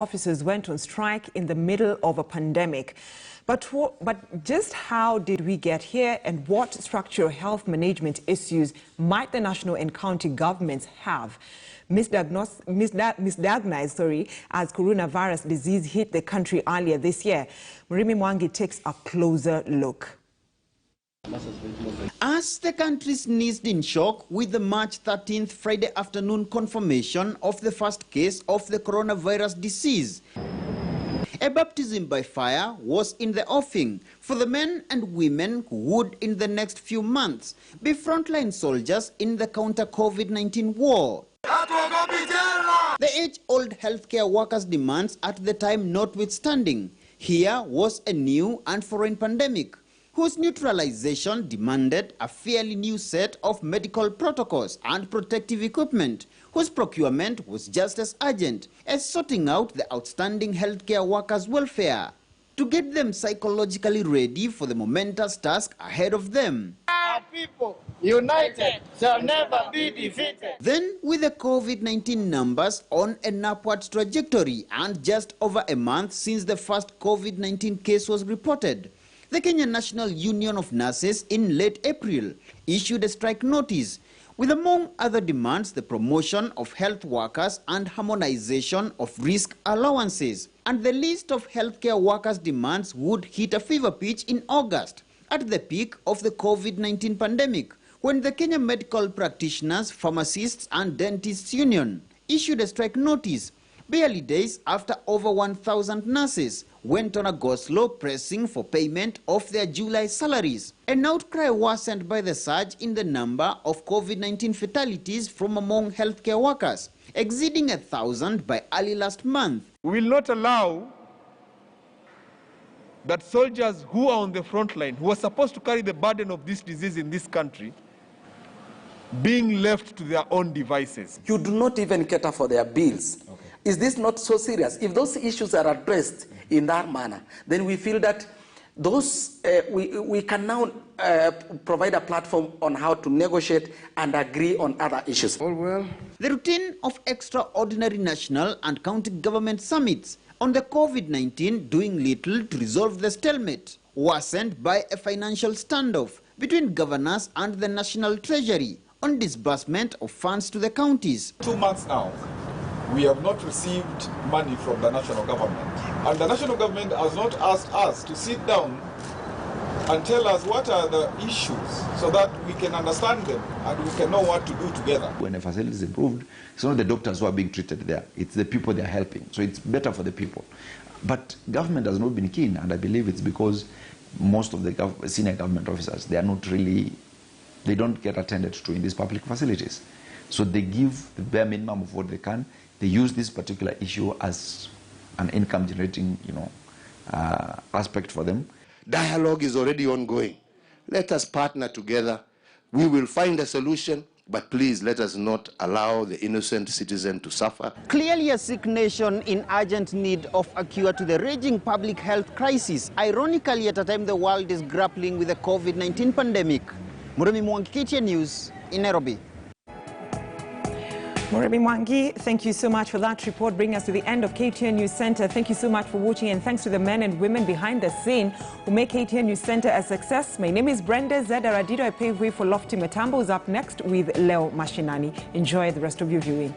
officers went on strike in the middle of a pandemic. But just how did we get here, and what structural health management issues might the national and county governments have misdiagnosed as coronavirus disease hit the country earlier this year? Murimi Mwangi takes a closer look. As the country sneezed in shock with the March 13th Friday afternoon confirmation of the first case of the coronavirus disease, a baptism by fire was in the offing for the men and women who would in the next few months be frontline soldiers in the counter-COVID-19 war. The age-old healthcare workers' demands at the time notwithstanding, here was a new and foreign pandemic, whose neutralization demanded a fairly new set of medical protocols and protective equipment, whose procurement was just as urgent as sorting out the outstanding healthcare workers' welfare to get them psychologically ready for the momentous task ahead of them. Our people, united, shall never be defeated. Then, with the COVID-19 numbers on an upward trajectory and just over a month since the first COVID-19 case was reported, the Kenya National Union of Nurses in late April issued a strike notice with, among other demands, the promotion of health workers and harmonization of risk allowances. And the list of healthcare workers' demands would hit a fever pitch in August, at the peak of the COVID-19 pandemic, when the Kenya Medical Practitioners, Pharmacists and Dentists Union issued a strike notice barely days after over 1,000 nurses went on a go-slow pressing for payment of their July salaries. An outcry worsened by the surge in the number of COVID-19 fatalities from among healthcare workers, exceeding 1,000 by early last month. We will not allow that soldiers who are on the front line, who are supposed to carry the burden of this disease in this country, being left to their own devices. You do not even cater for their bills. Okay. Is this not so serious? If those issues are addressed in that manner, then we feel that those we can now provide a platform on how to negotiate and agree on other issues. The routine of extraordinary national and county government summits on the COVID-19 doing little to resolve the stalemate, worsened by a financial standoff between governors and the National Treasury on disbursement of funds to the counties. 2 months now, we have not received money from the national government. And the national government has not asked us to sit down and tell us what are the issues so that we can understand them and we can know what to do together. When a facility is improved, it's not the doctors who are being treated there, it's the people they are helping. So it's better for the people. But government has not been keen, and I believe it's because most of the senior government officers, they don't get attended to in these public facilities. So they give the bare minimum of what they can. They use this particular issue as an income generating, aspect for them. Dialogue is already ongoing. Let us partner together. We will find a solution, but please let us not allow the innocent citizen to suffer. Clearly a sick nation in urgent need of a cure to the raging public health crisis, ironically at a time the world is grappling with the COVID-19 pandemic. Murimi Mwangi, KTN News in Nairobi. Murimi Mwangi, thank you so much for that report. Bring us to the end of KTN News Center. Thank you so much for watching, and thanks to the men and women behind the scene who make KTN News Center a success. My name is Brenda Zeda Radido. I pave way for Lofty Matambo, who's up next with Leo Mashinani. Enjoy the rest of your viewing.